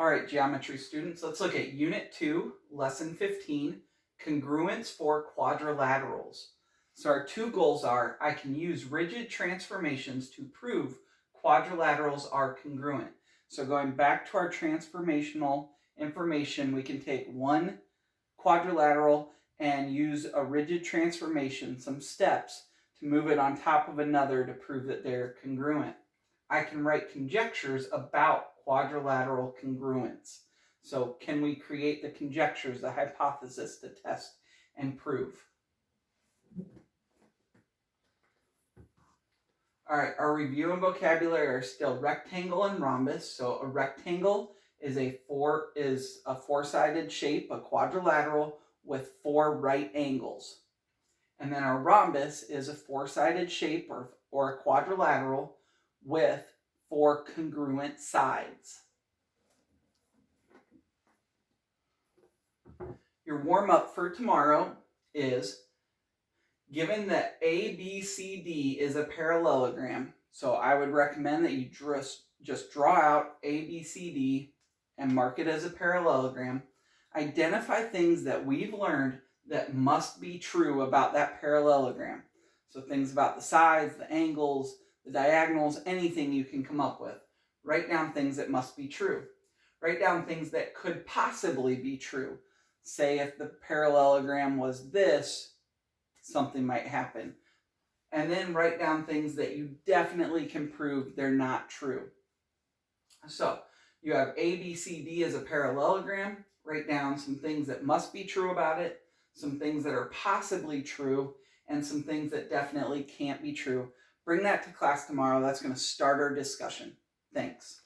All right, geometry students, let's look at Unit 2, Lesson 15, Congruence for Quadrilaterals. So our two goals are, I can use rigid transformations to prove quadrilaterals are congruent. So going back to our transformational information, we can take one quadrilateral and use a rigid transformation, some steps, to move it on top of another to prove that they're congruent. I can write conjectures about quadrilateral congruence. So can we create the conjectures, the hypothesis to test and prove? All right, our review and vocabulary are still rectangle and rhombus. So a rectangle is a four-sided shape, a quadrilateral with four right angles. And then our rhombus is a four-sided shape or a quadrilateral with four congruent sides. Your warm-up for tomorrow is, given that ABCD is a parallelogram, so I would recommend that you just draw out ABCD and mark it as a parallelogram. Identify things that we've learned that must be true about that parallelogram. So things about the sides, the angles, the diagonals, anything you can come up with. Write down things that must be true. Write down things that could possibly be true. Say if the parallelogram was this, something might happen. And then write down things that you definitely can prove they're not true. So you have ABCD as a parallelogram. Write down some things that must be true about it, some things that are possibly true, and some things that definitely can't be true. Bring that to class tomorrow. That's going to start our discussion. Thanks.